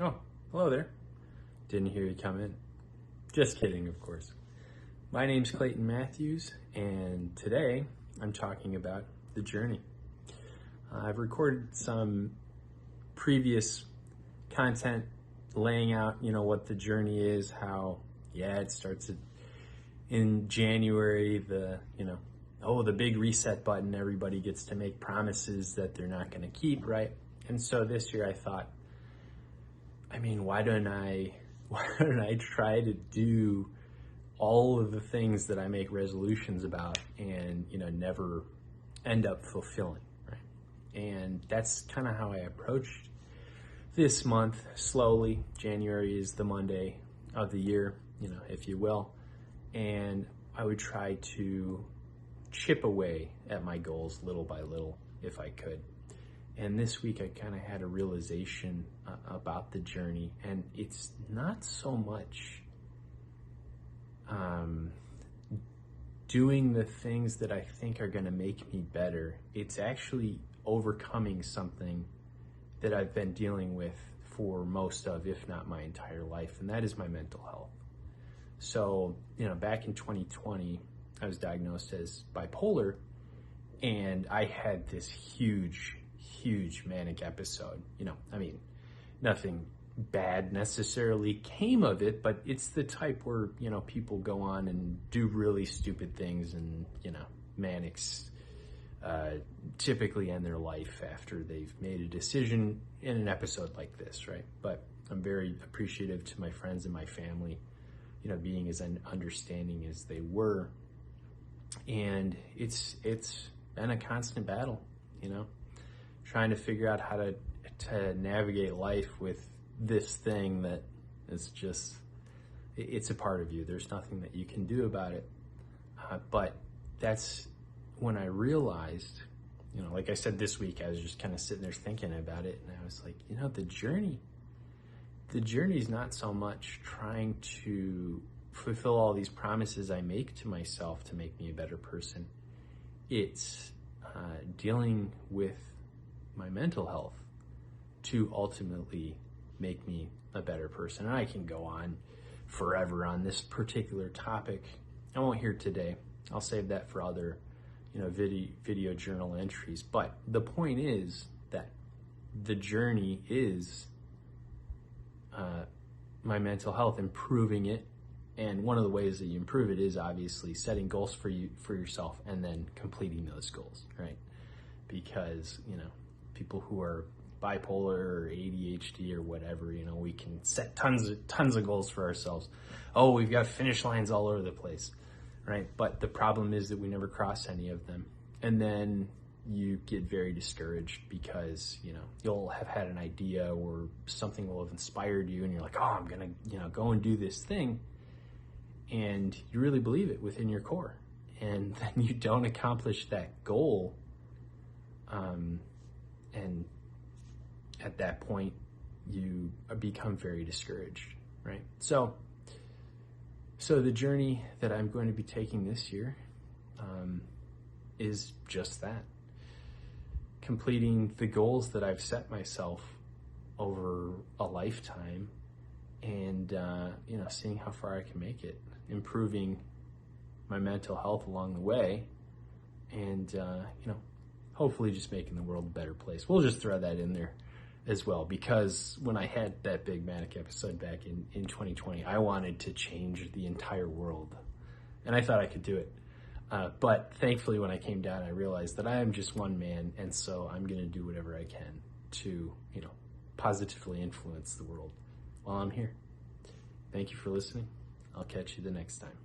Oh, hello there. Didn't hear you come in. Just kidding, of course. My name's Clayton Mathews, and today I'm talking about the journey. I've recorded some previous content laying out, what the journey is, how, it starts in January, the big reset button, everybody gets to make promises that they're not going to keep, right? And so this year I thought, why don't I try to do all of the things that I make resolutions about and, never end up fulfilling, right? And that's kind of how I approached this month slowly. January is the Monday of the year, if you will. And I would try to chip away at my goals little by little if I could. And this week I kind of had a realization about the journey, and it's not so much doing the things that I think are going to make me better. It's actually overcoming something that I've been dealing with for most of, if not my entire life, and that is my mental health. So, back in 2020, I was diagnosed as bipolar, and I had this huge manic episode. Nothing bad necessarily came of it, but it's the type where, people go on and do really stupid things, and, manics typically end their life after they've made a decision in an episode like this, right? But I'm very appreciative to my friends and my family, being as understanding as they were. And it's been a constant battle, trying to figure out how to navigate life with this thing that is just, it's a part of you. There's nothing that you can do about it. But that's when I realized, like I said, this week, I was just kind of sitting there thinking about it, and I was like, the journey is not so much trying to fulfill all these promises I make to myself to make me a better person. It's dealing with my mental health to ultimately make me a better person. And I can go on forever on this particular topic. I won't hear today. I'll save that for other, video journal entries. But the point is that the journey is my mental health, improving it. And one of the ways that you improve it is obviously setting goals for yourself and then completing those goals, right? Because, people who are bipolar or ADHD or whatever, we can set tons of goals for ourselves. Oh, we've got finish lines all over the place, right? But the problem is that we never cross any of them. And then you get very discouraged because, you'll have had an idea or something will have inspired you, and you're like, oh, I'm going to, go and do this thing. And you really believe it within your core. And then you don't accomplish that goal. And at that point, you become very discouraged, right? So the journey that I'm going to be taking this year is just that. Completing the goals that I've set myself over a lifetime, and, seeing how far I can make it, improving my mental health along the way, and, hopefully just making the world a better place. We'll just throw that in there as well, because when I had that big manic episode back in 2020, I wanted to change the entire world, and I thought I could do it. But thankfully, when I came down, I realized that I am just one man, and so I'm going to do whatever I can to, positively influence the world while I'm here. Thank you for listening. I'll catch you the next time.